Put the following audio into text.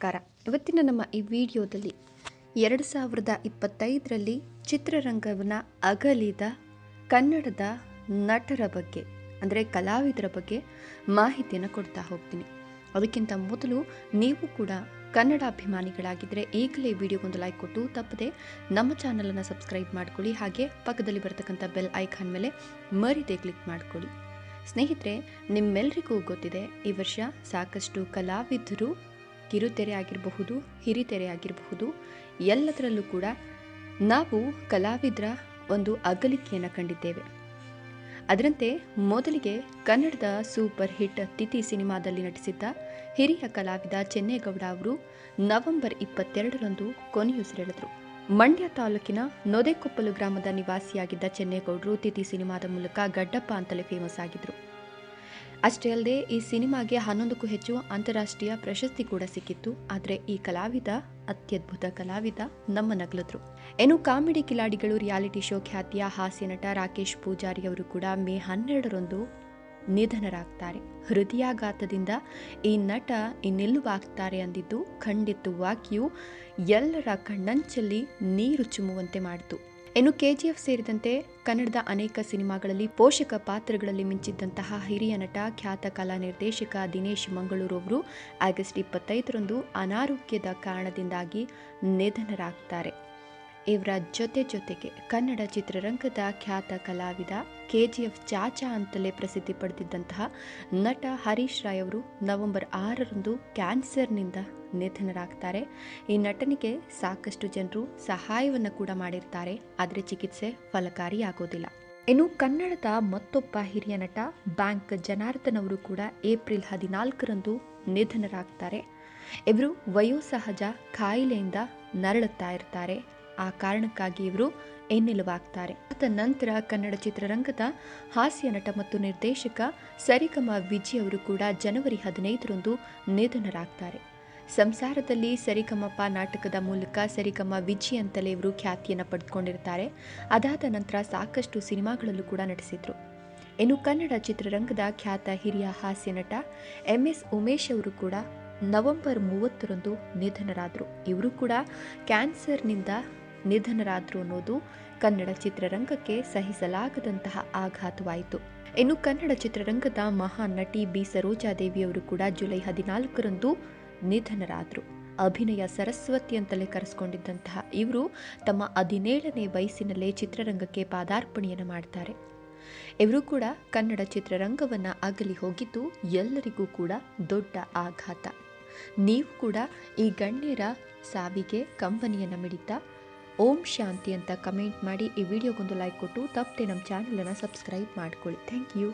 ನಮಸ್ಕಾರ. ಇವತ್ತಿನ ನಮ್ಮ ಈ ವಿಡಿಯೋದಲ್ಲಿ 2025ರಲ್ಲಿ ಚಿತ್ರರಂಗವನ್ನು ಅಗಲಿದ ಕನ್ನಡದ ನಟರ ಬಗ್ಗೆ ಅಂದರೆ ಕಲಾವಿದರ ಬಗ್ಗೆ ಮಾಹಿತಿಯನ್ನು ಕೊಡ್ತಾ ಹೋಗ್ತೀನಿ. ಅದಕ್ಕಿಂತ ಮೊದಲು ನೀವು ಕೂಡ ಕನ್ನಡ ಅಭಿಮಾನಿಗಳಾಗಿದ್ದರೆ ಈಗಲೇ ವಿಡಿಯೋಗೊಂದು ಲೈಕ್ ಕೊಟ್ಟು ತಪ್ಪದೆ ನಮ್ಮ ಚಾನಲನ್ನು ಸಬ್ಸ್ಕ್ರೈಬ್ ಮಾಡ್ಕೊಳ್ಳಿ. ಹಾಗೆ ಪಕ್ಕದಲ್ಲಿ ಬರ್ತಕ್ಕಂಥ ಬೆಲ್ ಐಕಾನ್ ಮೇಲೆ ಮರಿದೇ ಕ್ಲಿಕ್ ಮಾಡ್ಕೊಳ್ಳಿ. ಸ್ನೇಹಿತರೆ, ನಿಮ್ಮೆಲ್ಲರಿಗೂ ಗೊತ್ತಿದೆ, ಈ ವರ್ಷ ಸಾಕಷ್ಟು ಕಲಾವಿದರು ಕಿರುತೆರೆ ಆಗಿರಬಹುದು, ಹಿರಿತೆರೆ ಆಗಿರಬಹುದು, ಎಲ್ಲದರಲ್ಲೂ ಕೂಡ ನಾವು ಕಲಾವಿದರ ಒಂದು ಅಗಲಿಕೆಯನ್ನು ಕಂಡಿದ್ದೇವೆ. ಅದರಂತೆ ಮೊದಲಿಗೆ ಕನ್ನಡದ ಸೂಪರ್ ಹಿಟ್ ತಿಥಿ ಸಿನಿಮಾದಲ್ಲಿ ನಟಿಸಿದ್ದ ಹಿರಿಯ ಕಲಾವಿದ ಚೆನ್ನೇಗೌಡ ಅವರು ನವೆಂಬರ್ 22ರಂದು ಕೊನೆಯುಸಿರೆಳೆದರು. ಮಂಡ್ಯ ತಾಲೂಕಿನ ನೊದೆಕೊಪ್ಪಲು ಗ್ರಾಮದ ನಿವಾಸಿಯಾಗಿದ್ದ ಚೆನ್ನೇಗೌಡರು ತಿಥಿ ಸಿನಿಮಾದ ಮೂಲಕ ಗಡ್ಡಪ್ಪ ಅಂತಲೇ ಫೇಮಸ್ ಆಗಿದ್ರು. ಅಷ್ಟೇ ಅಲ್ಲದೆ ಈ ಸಿನಿಮಾಗೆ 11ಕ್ಕೂ ಹೆಚ್ಚು ಅಂತಾರಾಷ್ಟ್ರೀಯ ಪ್ರಶಸ್ತಿ ಕೂಡ ಸಿಕ್ಕಿತ್ತು. ಆದರೆ ಈ ಕಲಾವಿದ, ಅತ್ಯದ್ಭುತ ಕಲಾವಿದ, ನಮ್ಮನ್ನಗಲಿದ್ರು. ಇನ್ನು ಕಾಮಿಡಿ ಕಿಲಾಡಿಗಳು ರಿಯಾಲಿಟಿ ಶೋ ಖ್ಯಾತಿಯ ಹಾಸ್ಯ ನಟ ರಾಕೇಶ್ ಪೂಜಾರಿ ಅವರು ಕೂಡ ಮೇ 12ರಂದು ನಿಧನರಾಗ್ತಾರೆ. ಹೃದಯಾಘಾತದಿಂದ ಈ ನಟ ಇನ್ನೆಲ್ಲುವಾಗ್ತಾರೆ ಅಂದಿದ್ದು ಖಂಡಿತವಾಗಿಯೂ ಎಲ್ಲರ ಕಣ್ಣಂಚಲ್ಲಿ ನೀರು ಚಿಮ್ಮುವಂತೆ ಮಾಡಿತು. ಇನ್ನು KGF ಸೇರಿದಂತೆ ಕನ್ನಡದ ಅನೇಕ ಸಿನಿಮಾಗಳಲ್ಲಿ ಪೋಷಕ ಪಾತ್ರಗಳಲ್ಲಿ ಮಿಂಚಿದ್ದಂತಹ ಹಿರಿಯ ನಟ, ಖ್ಯಾತ ಕಲಾ ನಿರ್ದೇಶಕ ದಿನೇಶ್ ಮಂಗಳೂರು ಅವರು ಆಗಸ್ಟ್ 25ರಂದು ಅನಾರೋಗ್ಯದ ಕಾರಣದಿಂದಾಗಿ ನಿಧನರಾಗ್ತಾರೆ. ಇವರ ಜೊತೆಗೆ ಕನ್ನಡ ಚಿತ್ರರಂಗದ ಖ್ಯಾತ ಕಲಾವಿದ, KGF ಚಾಚಾ ಅಂತಲೇ ಪ್ರಸಿದ್ಧಿ ಪಡೆದಿದ್ದಂತಹ ನಟ ಹರೀಶ್ ರಾಯ್ ಅವರು ನವೆಂಬರ್ 6ರಂದು ಕ್ಯಾನ್ಸರ್ನಿಂದ ನಿಧನರಾಗ್ತಾರೆ. ಈ ನಟನಿಗೆ ಸಾಕಷ್ಟು ಜನರು ಸಹಾಯವನ್ನು ಕೂಡ ಮಾಡಿರ್ತಾರೆ, ಆದರೆ ಚಿಕಿತ್ಸೆ ಫಲಕಾರಿಯಾಗೋದಿಲ್ಲ. ಇನ್ನು ಕನ್ನಡದ ಮತ್ತೊಬ್ಬ ಹಿರಿಯ ನಟ ಬ್ಯಾಂಕ್ ಜನಾರ್ದನ್ ಅವರು ಕೂಡ ಏಪ್ರಿಲ್ 14ರಂದು ನಿಧನರಾಗ್ತಾರೆ. ಇವರು ವಯೋಸಹಜ ಕಾಯಿಲೆಯಿಂದ ನರಳುತ್ತಾ ಇರ್ತಾರೆ. ಆ ಕಾರಣಕ್ಕಾಗಿ ಇವರು ಎನ್ನೆಲುವಾಗ್ತಾರೆ. ಅದ ನಂತರ ಕನ್ನಡ ಚಿತ್ರರಂಗದ ಹಾಸ್ಯ ನಟ ಮತ್ತು ನಿರ್ದೇಶಕ ಸರಿಗಮ ವಿಜಯ್ ಅವರು ಕೂಡ ಜನವರಿ 15ರಂದು ನಿಧನರಾಗ್ತಾರೆ. ಸಂಸಾರದಲ್ಲಿ ಸರಿಗಮಪ ನಾಟಕದ ಮೂಲಕ ಸರಿಗಮ ವಿಜಯ್ ಅಂತಲೇ ಇವರು ಖ್ಯಾತಿಯನ್ನು ಪಡೆದುಕೊಂಡಿರ್ತಾರೆ. ಅದಾದ ನಂತರ ಸಾಕಷ್ಟು ಸಿನಿಮಾಗಳಲ್ಲೂ ಕೂಡ ನಟಿಸಿದ್ರು. ಇನ್ನು ಕನ್ನಡ ಚಿತ್ರರಂಗದ ಖ್ಯಾತ ಹಿರಿಯ ಹಾಸ್ಯ ನಟ MS ಉಮೇಶ್ ಅವರು ಕೂಡ ನವೆಂಬರ್ 30ರಂದು ನಿಧನರಾದರು. ಇವರು ಕೂಡ ಕ್ಯಾನ್ಸರ್ನಿಂದ ನಿಧನರಾದರು ಅನ್ನೋದು ಕನ್ನಡ ಚಿತ್ರರಂಗಕ್ಕೆ ಸಹಿಸಲಾಗದಂತಹ ಆಘಾತವಾಯಿತು. ಇನ್ನು ಕನ್ನಡ ಚಿತ್ರರಂಗದ ಮಹಾನ್ ನಟಿ ಬಿ ಸರೋಜಾದೇವಿ ಅವರು ಕೂಡ ಜುಲೈ 14ರಂದು ನಿಧನರಾದರು. ಅಭಿನಯ ಸರಸ್ವತಿ ಅಂತಲೇ ಕರೆಸಿಕೊಂಡಿದ್ದಂತಹ ಇವರು ತಮ್ಮ 17ನೇ ವಯಸ್ಸಿನಲ್ಲೇ ಚಿತ್ರರಂಗಕ್ಕೆ ಪಾದಾರ್ಪಣೆಯನ್ನು ಮಾಡ್ತಾರೆ. ಇವರು ಕೂಡ ಕನ್ನಡ ಚಿತ್ರರಂಗವನ್ನು ಅಗಲಿ ಹೋಗಿದ್ದು ಎಲ್ಲರಿಗೂ ಕೂಡ ದೊಡ್ಡ ಆಘಾತ. ನೀವು ಕೂಡ ಈ ಗಣ್ಯರ ಸಾವಿಗೆ ಕಂಬನಿಯನ್ನು ಮಿಡಿತಾ ಓಂ ಶಾಂತಿ ಅಂತ ಕಮೆಂಟ್ ಮಾಡಿ ಈ ವಿಡಿಯೋಗೊಂದು ಲೈಕ್ ಕೊಟ್ಟು ತಪ್ಪದೆ ನಮ್ಮ ಚಾನಲನ್ನು ಸಬ್ಸ್ಕ್ರೈಬ್ ಮಾಡ್ಕೊಳ್ಳಿ. Thank you.